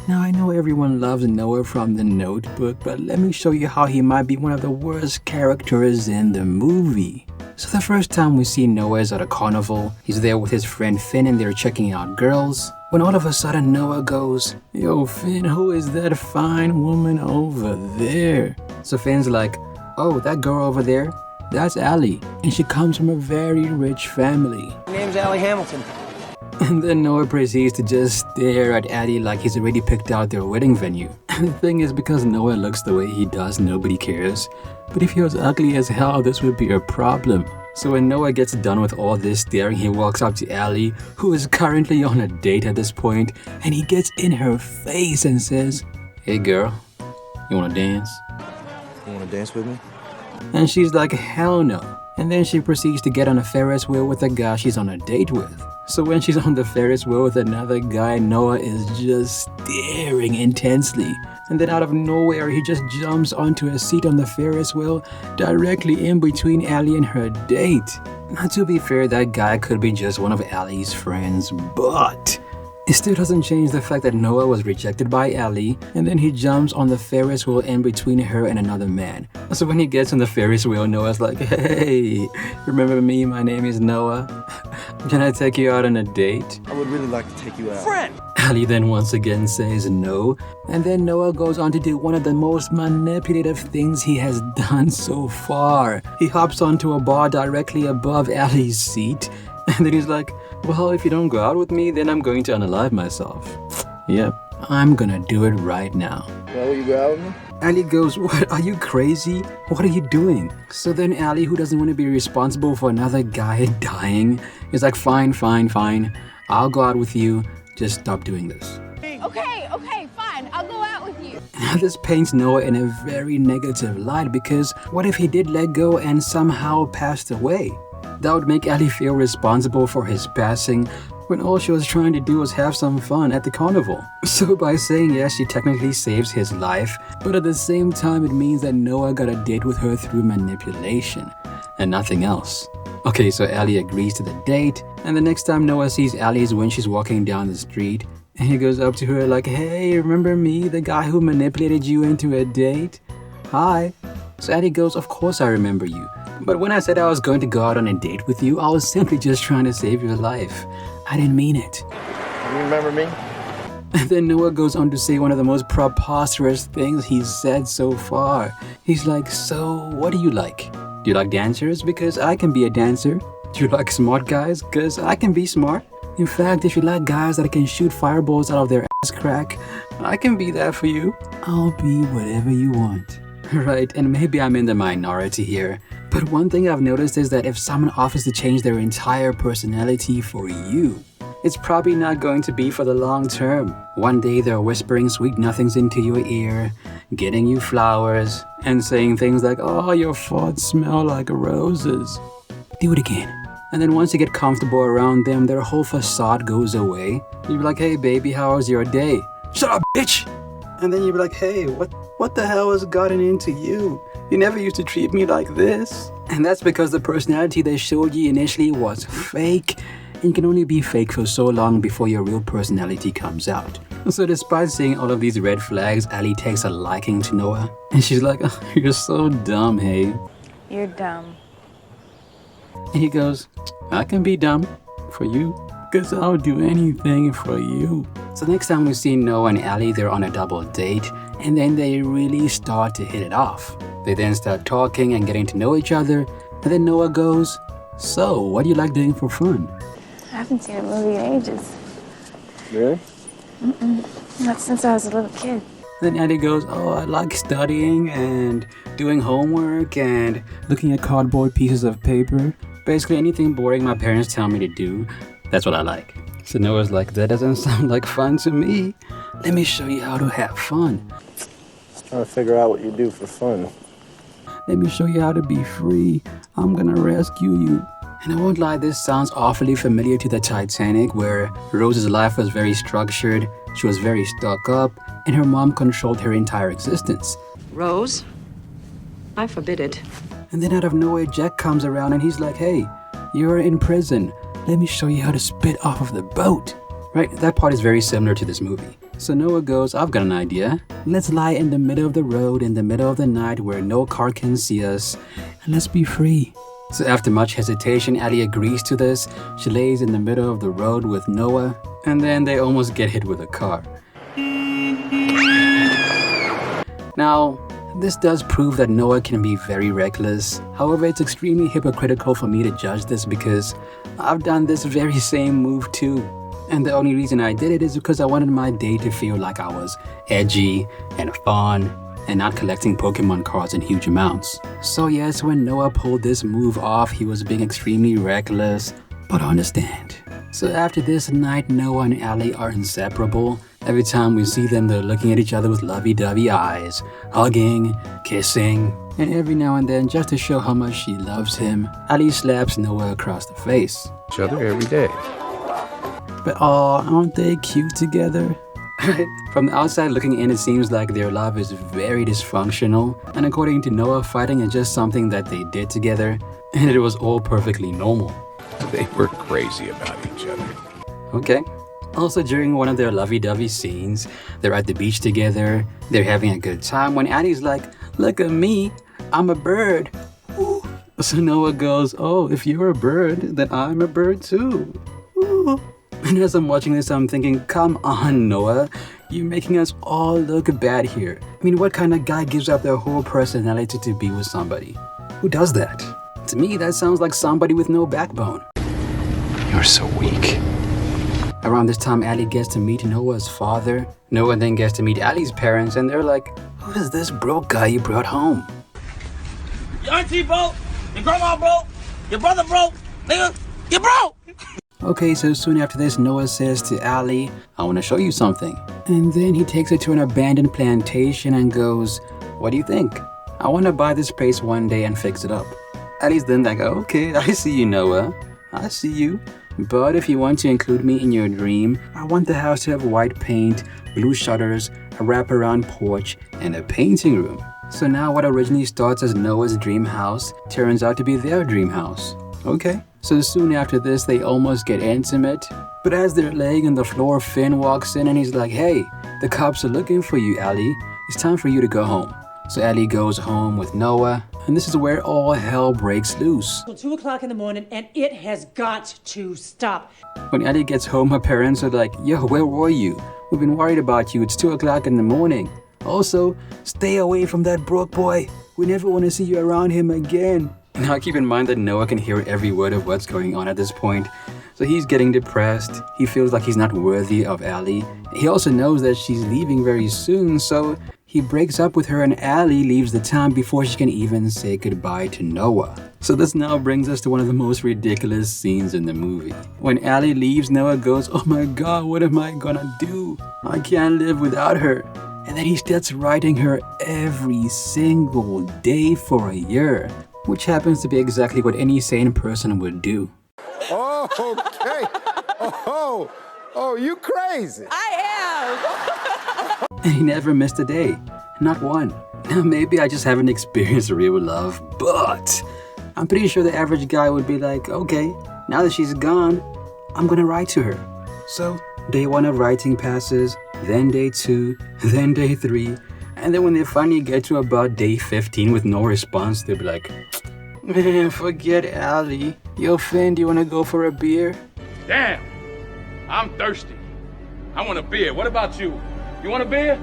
Now I know everyone loves Noah from The Notebook, but let me show you how he might be one of the worst characters in the movie. So the first time we see Noah is at a carnival. He's there with his friend Finn and they're checking out girls. When all of a sudden Noah goes, "Yo Finn, who is that fine woman over there?" So Finn's like, "Oh, that girl over there? That's Allie, and she comes from a very rich family." My name's Allie Hamilton. And then Noah proceeds to just stare at Addie like he's already picked out their wedding venue. And the thing is, because Noah looks the way he does, nobody cares. But if he was ugly as hell, this would be a problem. So when Noah gets done with all this staring, he walks up to Allie, who is currently on a date at this point, and he gets in her face and says, "Hey girl, you wanna dance?" You wanna dance with me? And she's like, "Hell no." And then she proceeds to get on a Ferris wheel with a guy she's on a date with. So when she's on the Ferris wheel with another guy, Noah is just staring intensely. And then out of nowhere, he just jumps onto a seat on the Ferris wheel directly in between Allie and her date. Now to be fair, that guy could be just one of Allie's friends, but it still doesn't change the fact that Noah was rejected by Allie, and then he jumps on the Ferris wheel in between her and another man. So when he gets on the Ferris wheel, Noah's like, "Hey, remember me? My name is Noah. Can I take you out on a date?" I would really like to take you out. Friend! Allie then once again says no, and then Noah goes on to do one of the most manipulative things he has done so far. He hops onto a bar directly above Allie's seat, and then he's like, "Well, if you don't go out with me, then I'm going to unalive myself." Yep, I'm gonna do it right now. Well, will you go out with me? Allie goes, "What, are you crazy? What are you doing?" So then Allie, who doesn't want to be responsible for another guy dying, is like, fine, I'll go out with you, just stop doing this. Okay, fine, I'll go out with you. Now this paints Noah in a very negative light, because what if he did let go and somehow passed away? That would make Allie feel responsible for his passing, when all she was trying to do was have some fun at the carnival. So by saying yes, she technically saves his life, but at the same time it means that Noah got a date with her through manipulation, and nothing else. Okay, so Allie agrees to the date, and the next time Noah sees Allie is when she's walking down the street, and he goes up to her like, "Hey, remember me, the guy who manipulated you into a date? Hi." So Allie goes, "Of course I remember you. But when I said I was going to go out on a date with you, I was simply just trying to save your life. I didn't mean it." You remember me? And then Noah goes on to say one of the most preposterous things he's said so far. He's like, "So, what do you like? Do you like dancers? Because I can be a dancer. Do you like smart guys? Because I can be smart. In fact, if you like guys that can shoot fireballs out of their ass crack, I can be that for you. I'll be whatever you want." Right, and maybe I'm in the minority here, but one thing I've noticed is that if someone offers to change their entire personality for you, it's probably not going to be for the long term. One day they're whispering sweet nothings into your ear, getting you flowers, and saying things like, "Oh, your farts smell like roses. Do it again." And then once you get comfortable around them, their whole facade goes away. You'll be like, "Hey baby, how was your day?" "Shut up, bitch!" And then you'll be like, "Hey, what the hell has gotten into you? You never used to treat me like this." And that's because the personality they showed you initially was fake, and you can only be fake for so long before your real personality comes out. So despite seeing all of these red flags, Allie takes a liking to Noah, and she's like, "Oh, you're so dumb, hey." You're dumb. And he goes, "I can be dumb for you, because I'll do anything for you." So next time we see Noah and Allie, they're on a double date, and then they really start to hit it off. They then start talking and getting to know each other, and then Noah goes, "So, what do you like doing for fun?" I haven't seen a movie in ages. Really? Not since I was a little kid. Then Allie goes, "Oh, I like studying and doing homework and looking at cardboard pieces of paper. Basically anything boring my parents tell me to do, that's what I like." So Noah's like, "That doesn't sound like fun to me. Let me show you how to have fun. Just trying to figure out what you do for fun. Let me show you how to be free. I'm gonna rescue you." And I won't lie, this sounds awfully familiar to the Titanic, where Rose's life was very structured, she was very stuck up, and her mom controlled her entire existence. Rose, I forbid it. And then out of nowhere, Jack comes around and he's like, "Hey, you're in prison. Let me show you how to spit off of the boat." Right? That part is very similar to this movie. So Noah goes, I've got an idea. Let's lie in the middle of the road in the middle of the night where no car can see us, and let's be free. So after much hesitation, Allie agrees to this. She lays in the middle of the road with Noah, and then they almost get hit with a car. Now, this does prove that Noah can be very reckless. However, it's extremely hypocritical for me to judge this because I've done this very same move too. And the only reason I did it is because I wanted my day to feel like I was edgy and fun and not collecting Pokemon cards in huge amounts. So yes, when Noah pulled this move off, he was being extremely reckless, but I understand. So after this night, Noah and Allie are inseparable. Every time we see them, they're looking at each other with lovey-dovey eyes, hugging, kissing, and every now and then, just to show how much she loves him, Allie slaps Noah across the face. Each other every day. But aw, aren't they cute together? From the outside looking in, it seems like their love is very dysfunctional, and according to Noah, fighting is just something that they did together, and it was all perfectly normal. They were crazy about each other. Okay. Also, during one of their lovey-dovey scenes, they're at the beach together, they're having a good time, when Addie's like, look at me, I'm a bird. Ooh. So Noah goes, oh, if you're a bird, then I'm a bird too. Ooh. And as I'm watching this, I'm thinking, come on, Noah, you're making us all look bad here. I mean, what kind of guy gives up their whole personality to be with somebody? Who does that? To me, that sounds like somebody with no backbone. You're so weak. Around this time, Allie gets to meet Noah's father. Noah then gets to meet Allie's parents, and they're like, who is this broke guy you brought home? Your auntie broke, your grandma broke, your brother broke, nigga, you broke! Okay, so soon after this, Noah says to Allie, I want to show you something. And then he takes her to an abandoned plantation and goes, what do you think? I want to buy this place one day and fix it up. Allie's then like, okay, I see you, Noah. I see you. But if you want to include me in your dream, I want the house to have white paint, blue shutters, a wraparound porch, and a painting room. So now what originally starts as Noah's dream house turns out to be their dream house. Okay. So soon after this, they almost get intimate. But as they're laying on the floor, Finn walks in and he's like, hey, the cops are looking for you, Allie. It's time for you to go home. So Allie goes home with Noah, and this is where all hell breaks loose. Till 2 o'clock in the morning, and it has got to stop. When Allie gets home, her parents are like, yo, where were you? We've been worried about you. It's 2 o'clock in the morning. Also, stay away from that broke boy. We never want to see you around him again. Now keep in mind that Noah can hear every word of what's going on at this point. So he's getting depressed. He feels like he's not worthy of Allie. He also knows that she's leaving very soon, so he breaks up with her and Allie leaves the town before she can even say goodbye to Noah. So this now brings us to one of the most ridiculous scenes in the movie. When Allie leaves, Noah goes, oh my god, what am I gonna do? I can't live without her. And then he starts writing her every single day for a year, which happens to be exactly what any sane person would do. Oh, okay. Oh, you crazy. And he never missed a day. Not one. Now maybe I just haven't experienced real love, but I'm pretty sure the average guy would be like, okay, now that she's gone, I'm gonna write to her. So day 1 of writing passes, then day 2, then day 3, and then when they finally get to about day 15 with no response, they'll be like, man, forget Allie. Yo, Finn, do you wanna go for a beer? Damn, I'm thirsty. I want a beer. What about you? You want a beer?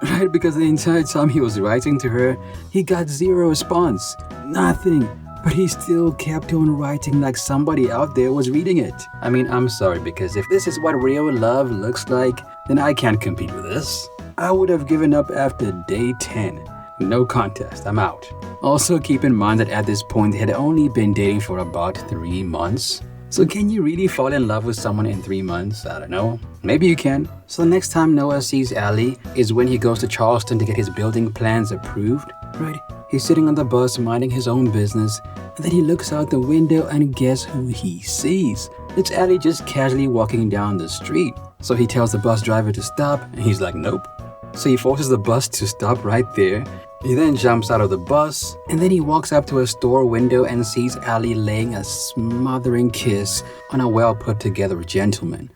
Right, because the entire time he was writing to her, he got zero response. Nothing. But he still kept on writing like somebody out there was reading it. I mean, I'm sorry, because if this is what real love looks like, then I can't compete with this. I would have given up after day 10. No contest, I'm out. Also, keep in mind that at this point, they had only been dating for about 3 months. So can you really fall in love with someone in 3 months? I don't know. Maybe you can. So the next time Noah sees Allie is when he goes to Charleston to get his building plans approved. Right? He's sitting on the bus minding his own business, and then he looks out the window and guess who he sees? It's Allie just casually walking down the street. So he tells the bus driver to stop, and he's like, nope. So he forces the bus to stop right there. He then jumps out of the bus, and then he walks up to a store window and sees Allie laying a smothering kiss on a well-put-together gentleman.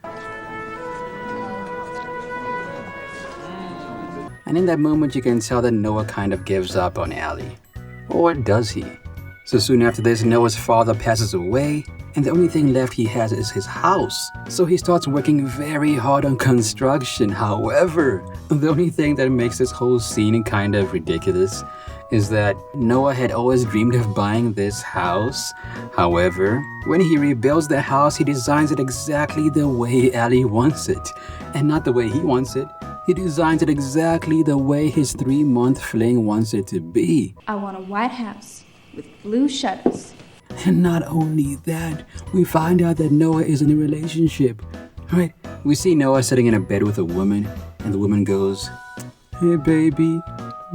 And in that moment, you can tell that Noah kind of gives up on Allie. Or does he? So soon after this, Noah's father passes away, and the only thing left he has is his house. So he starts working very hard on construction. However, the only thing that makes this whole scene kind of ridiculous is that Noah had always dreamed of buying this house. However, when he rebuilds the house, he designs it exactly the way Allie wants it. And not the way he wants it. He designs it exactly the way his 3-month fling wants it to be. I want a white house with blue shutters. And not only that, we find out that Noah is in a relationship, right? We see Noah sitting in a bed with a woman, and the woman goes, "Hey baby,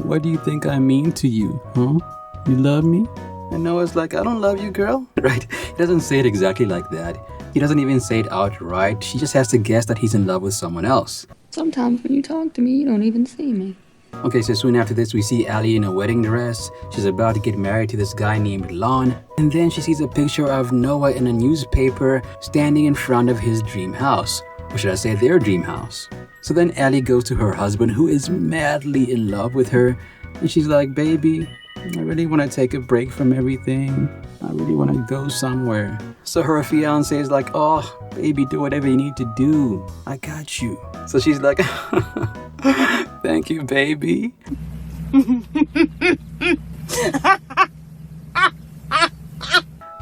what do you think I mean to you, huh? You love me?" And Noah's like, "I don't love you, girl." Right? He doesn't say it exactly like that. He doesn't even say it outright. She just has to guess that he's in love with someone else. Sometimes when you talk to me, you don't even see me. Okay, so soon after this, we see Allie in a wedding dress. She's about to get married to this guy named Lon. And then she sees a picture of Noah in a newspaper standing in front of his dream house. Or should I say their dream house? So then Allie goes to her husband, who is madly in love with her. And she's like, "Baby, I really want to take a break from everything. I really want to go somewhere." So her fiance is like, "Oh, baby, do whatever you need to do. I got you." So she's like, "Thank you, baby."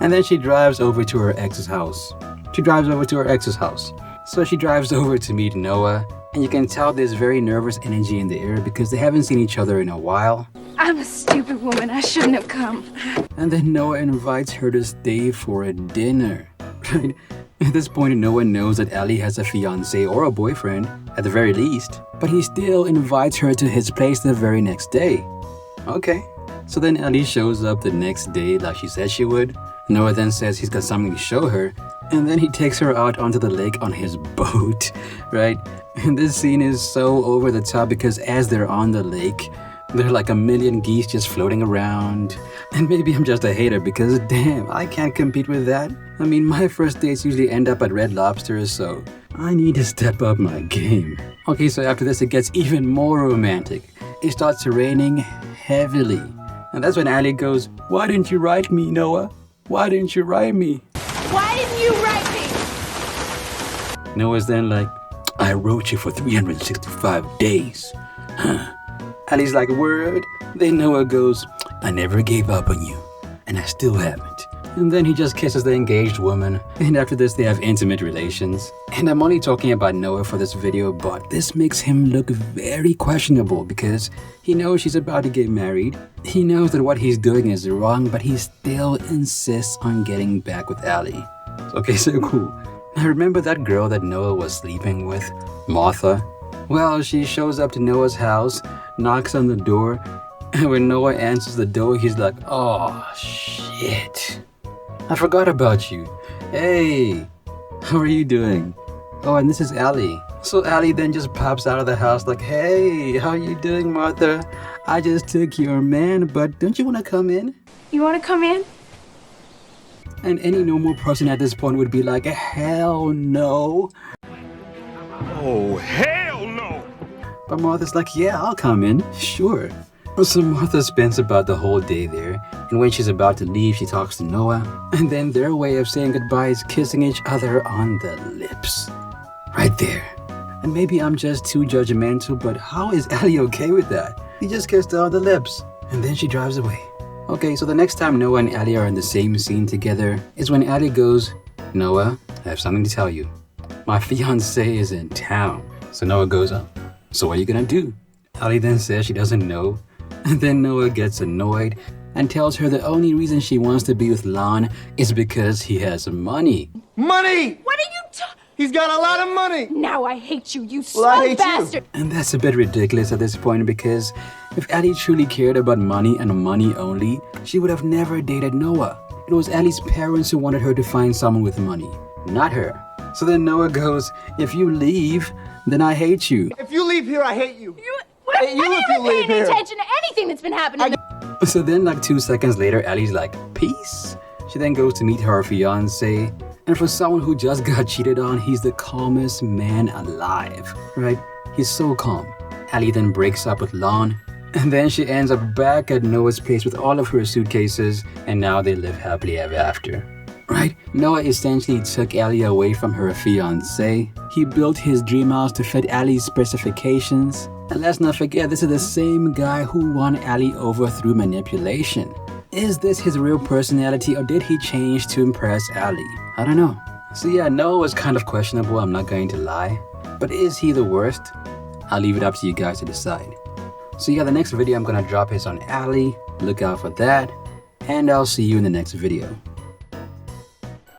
And then she drives over to her ex's house. So she drives over to meet Noah. And you can tell there's very nervous energy in the air because they haven't seen each other in a while. I'm a stupid woman. I shouldn't have come. And then Noah invites her to stay for a dinner. Right? At this point, Noah knows that Allie has a fiance or a boyfriend, at the very least. But he still invites her to his place the very next day. Okay. So then Allie shows up the next day like she said she would. Noah then says he's got something to show her. And then he takes her out onto the lake on his boat, right? And this scene is so over the top because as they're on the lake, there are like a million geese just floating around. And maybe I'm just a hater because damn, I can't compete with that. I mean, my first dates usually end up at Red Lobster, so I need to step up my game. Okay, so after this, it gets even more romantic. It starts raining heavily. And that's when Allie goes, "Why didn't you write me, Noah? Why didn't you write me?" Why didn't you write me? Noah's then like, "I wrote you for 365 days. Huh." Allie's like, "Word?" Then Noah goes, "I never gave up on you, and I still haven't." And then he just kisses the engaged woman. And after this, they have intimate relations. And I'm only talking about Noah for this video, but this makes him look very questionable because he knows she's about to get married. He knows that what he's doing is wrong, but he still insists on getting back with Allie. Okay, so cool. Now remember that girl that Noah was sleeping with, Martha? Well, she shows up to Noah's house, knocks on the door, and when Noah answers the door, he's like, "Oh, shit. I forgot about you. Hey, how are you doing? Oh, and this is Allie." So Allie then just pops out of the house like, "Hey, how you doing, Martha? I just took your man, but don't you want to come in?" You want to come in? And any normal person at this point would be like, "Hell no." Oh, hell no! But Martha's like, "Yeah, I'll come in, sure." So Martha spends about the whole day there, and when she's about to leave, she talks to Noah, and then their way of saying goodbye is kissing each other on the lips. Right there. And maybe I'm just too judgmental, but how is Allie okay with that? He just kissed her on the lips, and then she drives away. Okay, so the next time Noah and Allie are in the same scene together is when Allie goes, "Noah, I have something to tell you. My fiancé is in town." So Noah goes, "So what are you gonna do?" Allie then says she doesn't know. And then Noah gets annoyed and tells her the only reason she wants to be with Lon is because he has money. Money! What are you talking? He's got a lot of money! Now I hate you, you Well, slow I hate you. bastard. And that's a bit ridiculous at this point because if Allie truly cared about money and money only, she would have never dated Noah. It was Allie's parents who wanted her to find someone with money, not her. So then Noah goes, "If you leave, then I hate you." If you leave here, I hate you. What Hey, you have if you you been leave paying here. attention to anything that's been happening? So then like 2 seconds later, Allie's like, "Peace." She then goes to meet her fiance. And for someone who just got cheated on, he's the calmest man alive, right? He's so calm. Allie then breaks up with Lon, and then she ends up back at Noah's place with all of her suitcases, and now they live happily ever after. Right? Noah essentially took Allie away from her fiancé. He built his dream house to fit Allie's specifications. And let's not forget, this is the same guy who won Allie over through manipulation. Is this his real personality, or did he change to impress Allie? I don't know. So yeah, Noah was kind of questionable, I'm not going to lie. But is he the worst? I'll leave it up to you guys to decide. So yeah, the next video I'm gonna drop is on Allie. Look out for that. And I'll see you in the next video.